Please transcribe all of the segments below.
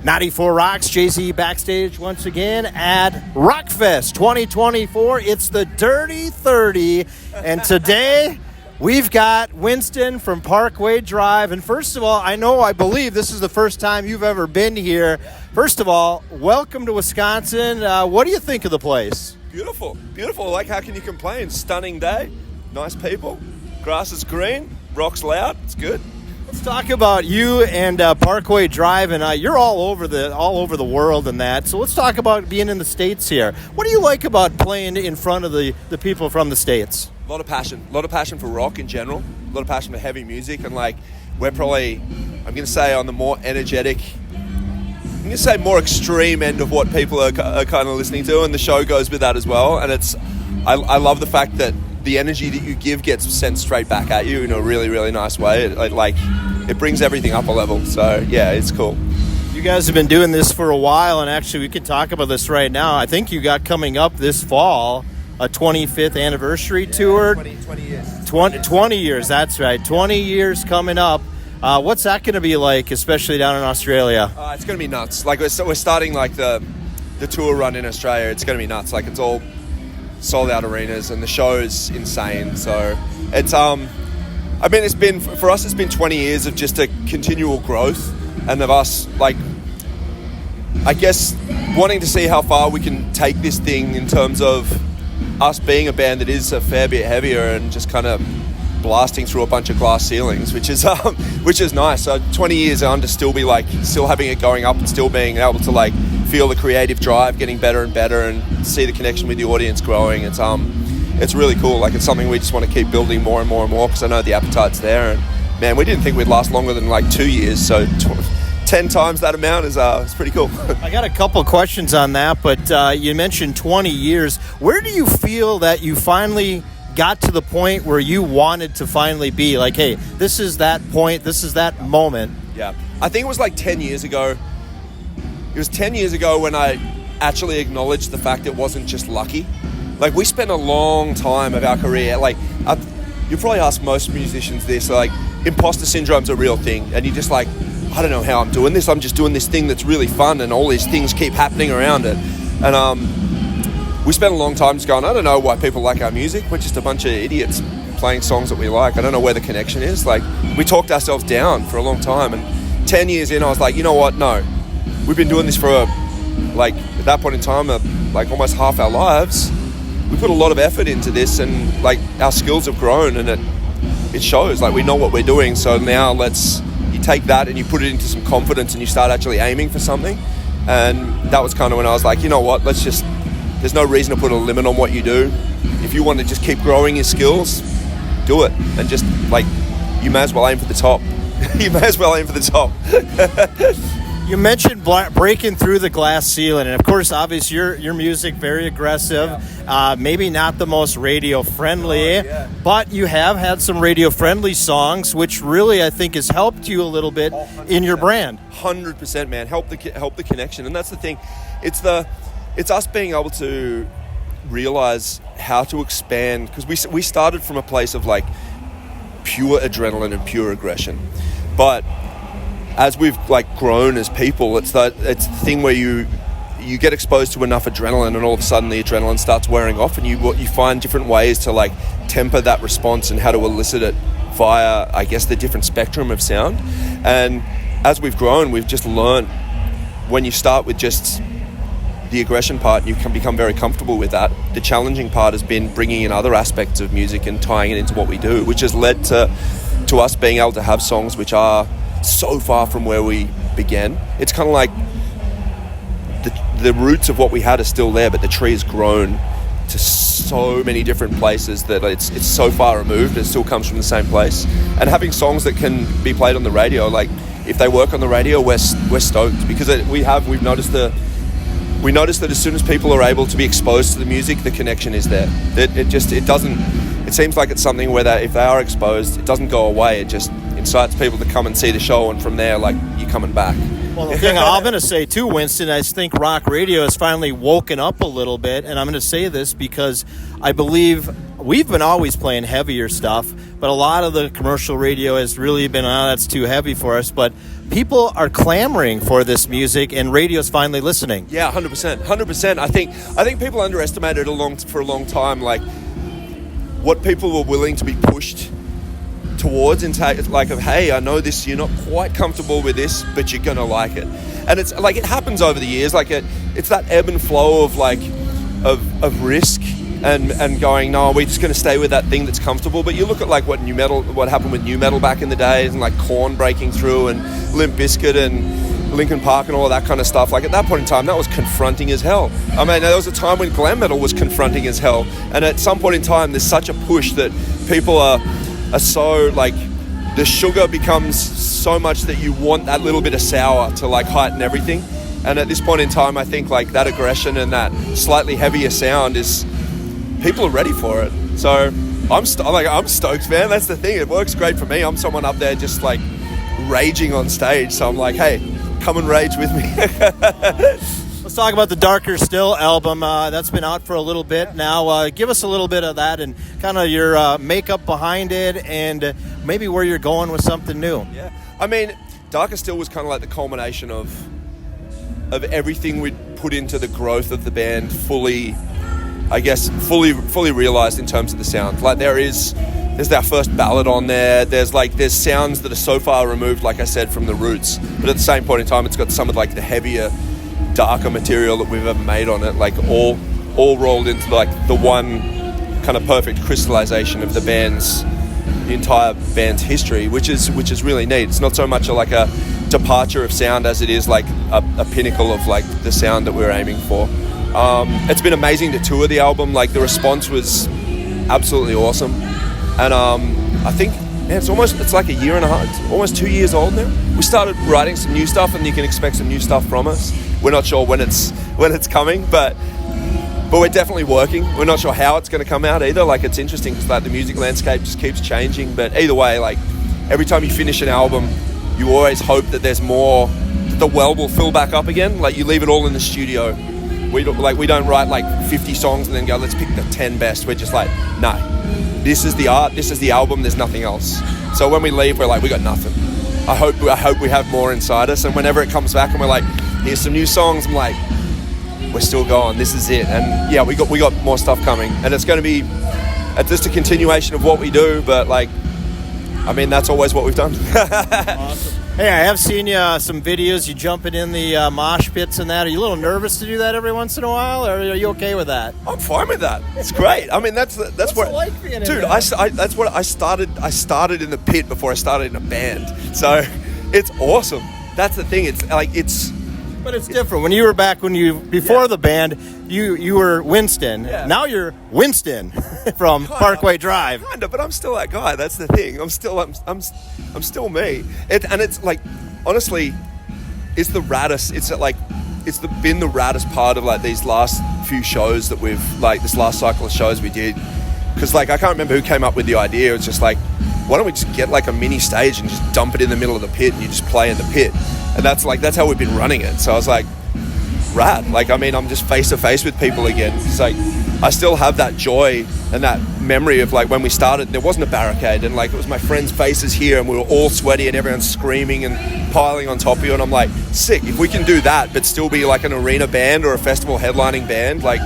94 Rocks, Jay-Z backstage once again at Rockfest 2024. It's the Dirty 30, and today we've got Winston from Parkway Drive. And first of all, I believe this is the first time you've ever been here. First of all, welcome to Wisconsin. What do you think of the place? Beautiful. Like, how can you complain? Stunning day, nice people, grass is green, rock's loud. It's good. Let's talk about you and Parkway Drive, and you're all over the world and that. So let's talk about being in the States here. What do you like about playing in front of the people from the States? A lot of passion for rock in general, a lot of passion for heavy music, and like we're probably, I'm going to say, on the more energetic, I'm going to say more extreme end of what people are kind of listening to, and the show goes with that as well. And I love the fact that the energy that you give gets sent straight back at you in a really, really nice way. It brings everything up a level. So yeah, it's cool. You guys have been doing this for a while, and actually we can talk about this right now. I think you got coming up this fall a 25th anniversary tour. 20 years. 20 years, that's right. 20 years coming up. What's that going to be like, especially down in Australia? It's going to be nuts. Like we're starting like the tour run in Australia. It's going to be nuts. Like it's all sold out arenas, and the show's insane. So it's it's been, for us, it's been 20 years of just a continual growth, and of us, like, I guess, wanting to see how far we can take this thing in terms of us being a band that is a fair bit heavier and just kind of blasting through a bunch of glass ceilings, which is nice. So 20 years on to still having it going up and still being able to like feel the creative drive getting better and better and see the connection with the audience growing. It's really cool. Like, it's something we just want to keep building more and more and more, because I know the appetite's there. And man, we didn't think we'd last longer than like 2 years. So 10 times that amount is pretty cool. I got a couple of questions on that, but you mentioned 20 years. Where do you feel that you finally got to the point where you wanted to finally be like, hey, this is that point, this is that moment? Yeah, I think it was like 10 years ago. It was 10 years ago when I actually acknowledged the fact it wasn't just lucky. Like, we spent a long time of our career, like, you probably ask most musicians this, like, imposter syndrome's a real thing, and you're just like, I don't know how I'm doing this, I'm just doing this thing that's really fun, and all these things keep happening around it. And we spent a long time just going, I don't know why people like our music, we're just a bunch of idiots playing songs that we like, I don't know where the connection is. Like, we talked ourselves down for a long time, and 10 years in I was like, you know what, no, we've been doing this for at that point in time, like almost half our lives. We put a lot of effort into this, and like our skills have grown, and it shows. Like, we know what we're doing, so now you take that and you put it into some confidence, and you start actually aiming for something. And that was kind of when I was like, you know what, there's no reason to put a limit on what you do. If you want to just keep growing your skills, do it, and just like, you may as well aim for the top. You mentioned breaking through the glass ceiling, and of course, obviously, your music very aggressive. Yeah. Maybe not the most radio friendly, but you have had some radio friendly songs, which really I think has helped you a little bit in your brand. 100%, man. Help the connection, and that's the thing. It's us being able to realize how to expand, because we started from a place of like pure adrenaline and pure aggression, but as we've like grown as people, it's the thing where you get exposed to enough adrenaline, and all of a sudden the adrenaline starts wearing off, and you find different ways to like temper that response and how to elicit it via, I guess, the different spectrum of sound. And as we've grown, we've just learned, when you start with just the aggression part, you can become very comfortable with that. The challenging part has been bringing in other aspects of music and tying it into what we do, which has led to us being able to have songs which are so far from where we began. It's kind of like the roots of what we had are still there, but the tree has grown to so many different places that it's so far removed, it still comes from the same place. And having songs that can be played on the radio, like if they work on the radio, we're stoked, because we've noticed that as soon as people are able to be exposed to the music, the connection is there. It seems like it's something where if they are exposed, it doesn't go away. It just excites people to come and see the show, and from there, like, you're coming back. Well, the thing I'm going to say too, Winston, I think rock radio has finally woken up a little bit, and I'm going to say this because I believe we've been always playing heavier stuff, but a lot of the commercial radio has really been, that's too heavy for us, but people are clamoring for this music, and radio's finally listening. Yeah, 100%. I think people underestimated for a long time, like, what people were willing to be pushed towards, and like, of, hey, I know this, you're not quite comfortable with this, but you're gonna like it. And it's like, it happens over the years, like it's that ebb and flow of like of risk and going, no, we're just gonna stay with that thing that's comfortable. But you look at like what happened with new metal back in the days, and like Korn breaking through, and Limp Bizkit and Linkin Park and all of that kind of stuff. Like, at that point in time, that was confronting as hell. I mean, there was a time when glam metal was confronting as hell, and at some point in time, there's such a push that people are so, like, the sugar becomes so much that you want that little bit of sour to like heighten everything. And at this point in time, I think like that aggression and that slightly heavier sound is, people are ready for it. So I'm stoked, man. That's the thing. It works great for me. I'm someone up there just like raging on stage. So I'm like, hey, come and rage with me. Let's talk about the Darker Still album. That's been out for a little bit now. Give us a little bit of that and kind of your makeup behind it, and maybe where you're going with something new. Yeah, I mean, Darker Still was kind of like the culmination of everything we'd put into the growth of the band, fully realized in terms of the sound. Like, there's our first ballad on there. There's sounds that are so far removed, like I said, from the roots, but at the same point in time, it's got some of like the heavier, darker material that we've ever made on it, like all rolled into like the one kind of perfect crystallization of the entire band's history, which is really neat. It's not so much like a departure of sound as it is like a pinnacle of like the sound that we're aiming for. It's been amazing to tour the album. Like, the response was absolutely awesome, and I think, man, it's like a year and a half, it's almost 2 years old now. We started writing some new stuff, and you can expect some new stuff from us. We're not sure when it's coming, but we're definitely working. We're not sure how it's going to come out either. Like, it's interesting because like the music landscape just keeps changing. But either way, like, every time you finish an album, you always hope that there's more, that the well will fill back up again. Like, you leave it all in the studio. We don't write like 50 songs and then go, let's pick the 10 best. We're just like, no, this is the art, this is the album, there's nothing else. So when we leave, we're like, we got nothing. I hope we have more inside us, and whenever it comes back and we're like, here's some new songs, I'm like, we're still going, this is it. And yeah, we got more stuff coming, and it's going to be just a continuation of what we do, but like, I mean, that's always what we've done. Awesome. Hey, I have seen you some videos, you jumping in the mosh pits and that. Are you a little nervous to do that every once in a while, or are you okay with that? I'm fine with that. It's great. I mean, that's What's what, it like being in dude. that? That's what I started. I started in the pit before I started in a band, so it's awesome. That's the thing. But it's different. When you were back, before the band, you were Winston. Yeah. Now you're Winston from Parkway Drive. Kinda, but I'm still that guy. That's the thing. I'm still me. It's like, honestly, it's the raddest. Been the raddest part of like these last few shows that we've, like, this last cycle of shows we did. Because like, I can't remember who came up with the idea. It's just like, why don't we just get like a mini stage and just dump it in the middle of the pit, and you just play in the pit. And that's how we've been running it. So I was like, rad. Like, I mean, I'm just face to face with people again. It's like, I still have that joy and that memory of like when we started, there wasn't a barricade, and like it was my friends' faces here, and we were all sweaty and everyone's screaming and piling on top of you. And I'm like, sick. If we can do that, but still be like an arena band or a festival headlining band, like,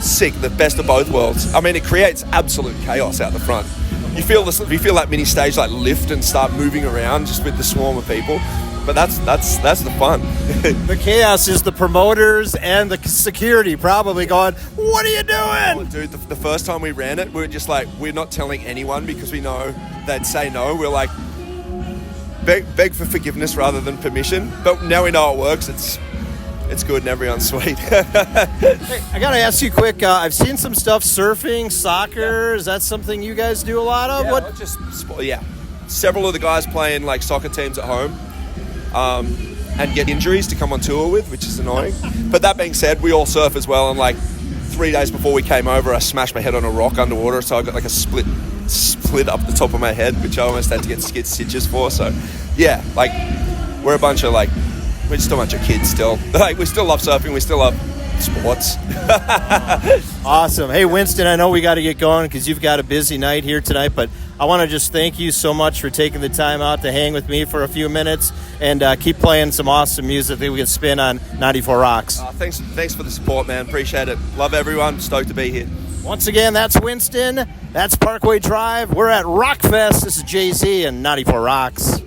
sick. The best of both worlds. I mean, it creates absolute chaos out the front. You feel that mini stage like lift and start moving around just with the swarm of people. But that's the fun. The chaos is the promoters and the security probably going, what are you doing? Oh, dude, the first time we ran it, we were just like, we're not telling anyone because we know they'd say no. We're like, beg for forgiveness rather than permission. But now we know it works. It's good and everyone's sweet. Hey, I got to ask you quick. I've seen some stuff, surfing, soccer. Is that something you guys do a lot of? Yeah, Several of the guys playing like soccer teams at home. And get injuries to come on tour with, which is annoying. But that being said, we all surf as well, and like 3 days before we came over, I smashed my head on a rock underwater, so I got like a split split up the top of my head, which I almost had to get stitches for. So, yeah, like we're just a bunch of kids still. Like we still love surfing, we still love sports. Awesome. Hey, Winston, I know we got to get going because you've got a busy night here tonight, but I want to just thank you so much for taking the time out to hang with me for a few minutes and keep playing some awesome music that we can spin on 94 Rocks. Thanks for the support, man. Appreciate it. Love everyone. Stoked to be here. Once again, that's Winston. That's Parkway Drive. We're at Rockfest. This is Jay-Z and 94 Rocks.